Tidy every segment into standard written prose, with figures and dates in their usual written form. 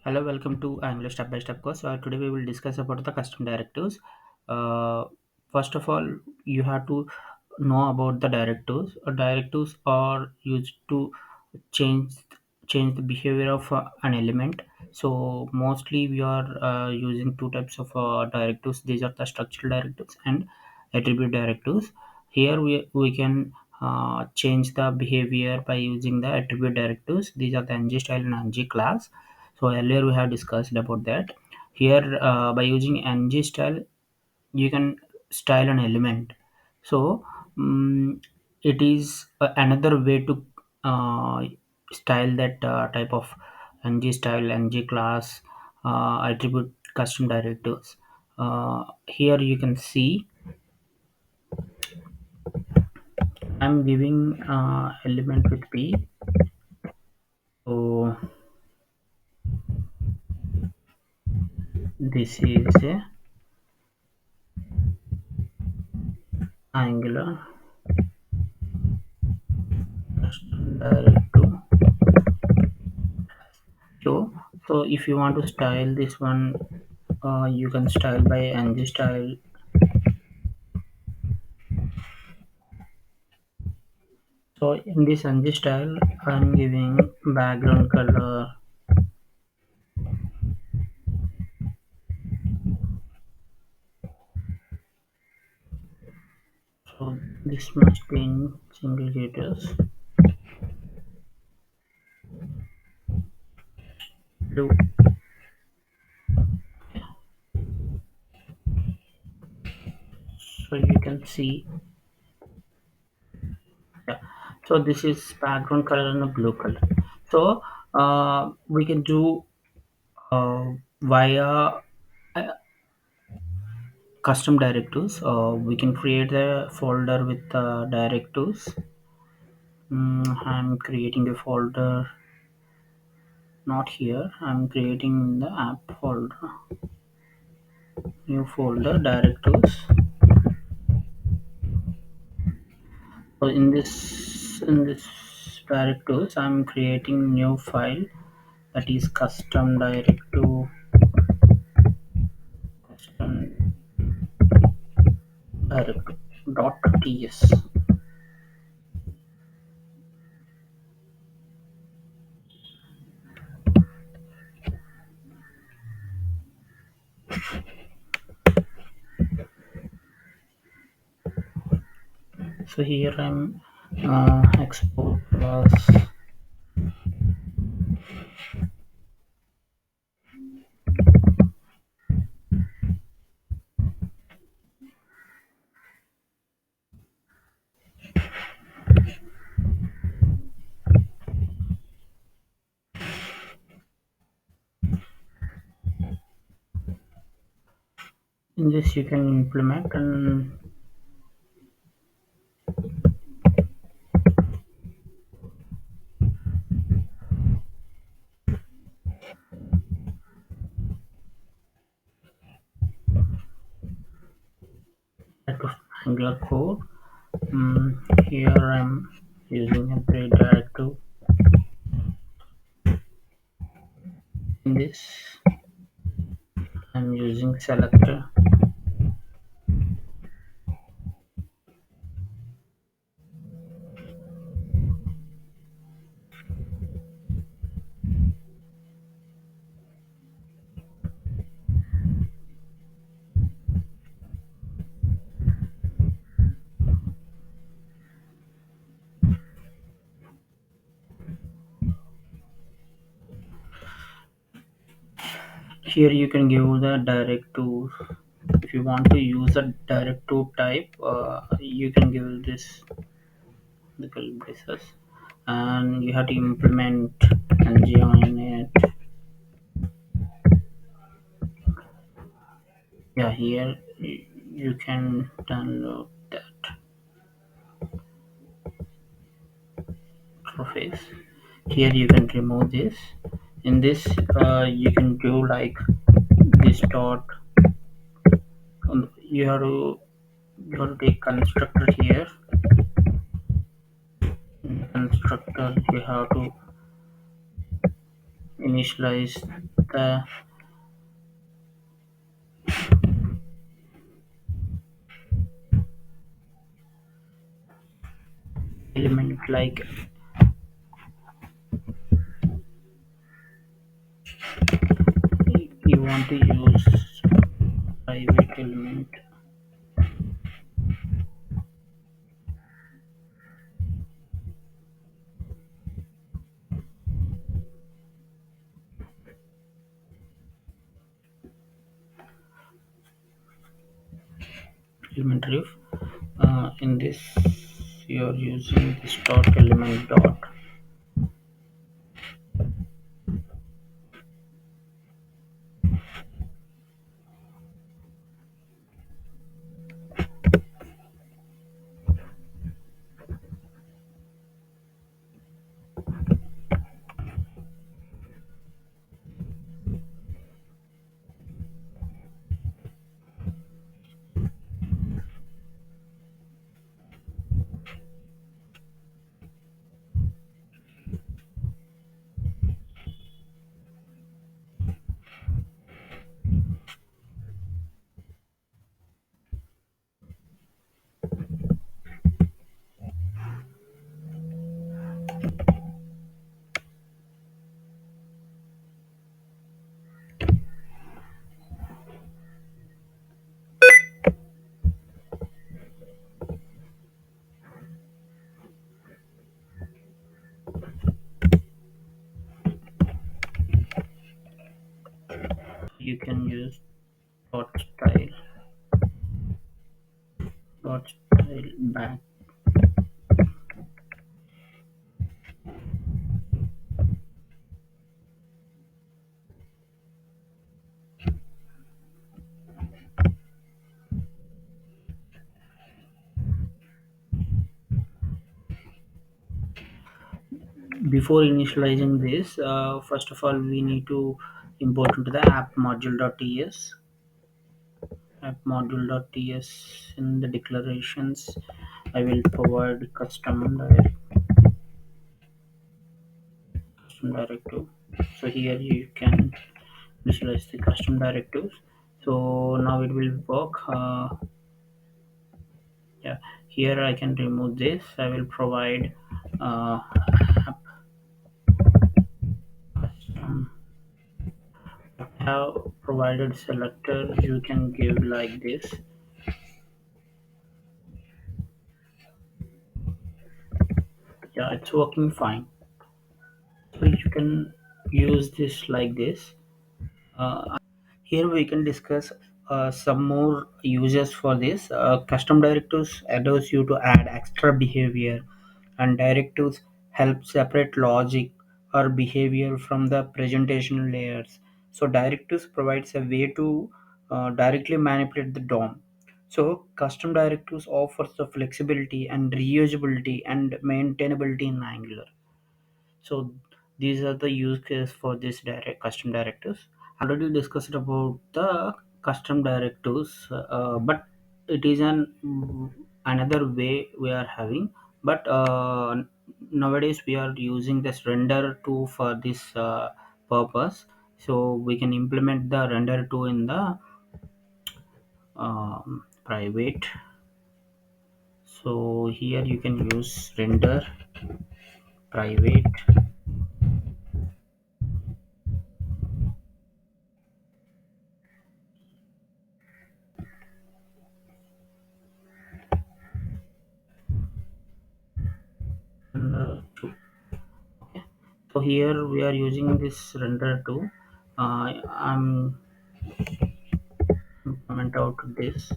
Hello, welcome to Angular Step by Step course. Today we will discuss about the custom directives. Uh, First of all, you have to know about the directives. Directives are used to change change the behavior of an element. So mostly we are using two types of directives. These are the structural directives and attribute directives. Here we can change the behavior by using the attribute directives. These are the ng style and ng class. So earlier we have discussed about that. Here by using ng style you can style an element. So it is another way to uh, style that type of ng style, ng class, attribute custom directives. Here you can see I'm giving element with p. So this is a angular custom directive. So if you want to style this one, you can style by ng style. So in this ng style I'm giving background color. So this must be in single letters, blue. So you can see, yeah. So this is background color and a blue color. So we can do via custom directives. We can create a folder with directives. I'm creating a folder, not here. I'm creating the app folder, new folder, directives. So in this directives I'm creating new file, that is custom directive, custom directive dot ts. So here I'm export plus. In this you can implement and type of Angular code. Here I'm using a break directive. In this I'm using selector. Here you can give the directive. If you want to use a directive type, you can give this the curly braces, and you have to implement ng on it. Yeah, here you can download that interface. Here you can remove this. In this you can do like this dot. You have to take constructor here. In constructor you have to initialize the element like you want to use private element ref. In this you are using the stock element dot you can use dot style back. Before initializing this, first of all we need to import into the app module.ts. App module.ts. In the declarations I will provide custom directive. So here you can visualize the custom directives. So now it will work. Yeah, here I can remove this. I will provide app custom. Have provided selector. You can give like this. Yeah, it's working fine. So you can use this like this. Here we can discuss some more uses for this. Custom directives allows you to add extra behavior, and directives help separate logic or behavior from the presentation layers. So directives provides a way to directly manipulate the DOM. So custom directives offers the flexibility and reusability and maintainability in Angular. So these are the use case for this direct custom directives. Already discussed about the custom directives, but it is another way we are having. But nowadays we are using this render tool for this purpose. So we can implement the render tool in the private. So here you can use render private tool. So here we are using this render tool. I'm comment out this,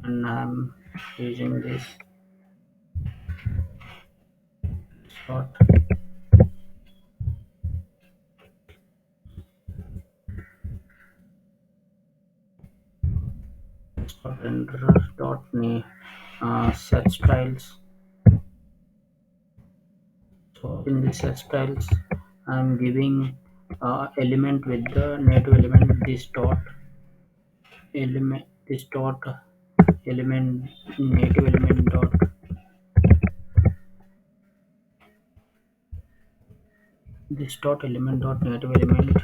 and I'm using this dot render dot name set styles. So in the set styles, I'm giving element with the native element this dot element native element dot this dot element dot native element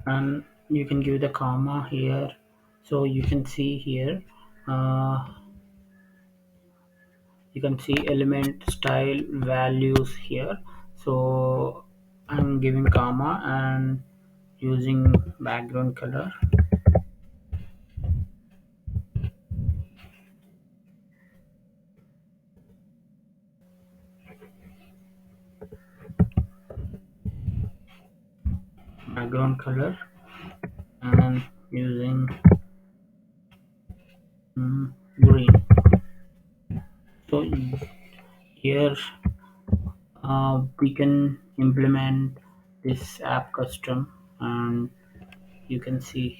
and you can give the comma here. So you can see here, uh, you can see element style values here. So I'm giving comma and using background color, background color and using green. So here we can implement this app custom, and you can see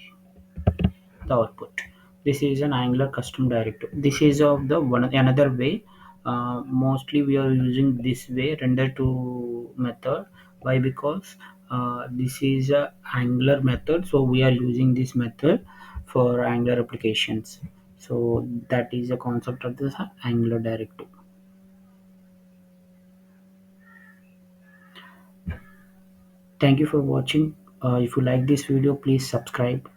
the output. This is an Angular custom directive. This is of the one another way. Mostly we are using this way, render to method. Why? Because this is a Angular method, so we are using this method for Angular applications. So that is the concept of this Angular directive. Thank you for watching. If you like this video, please subscribe.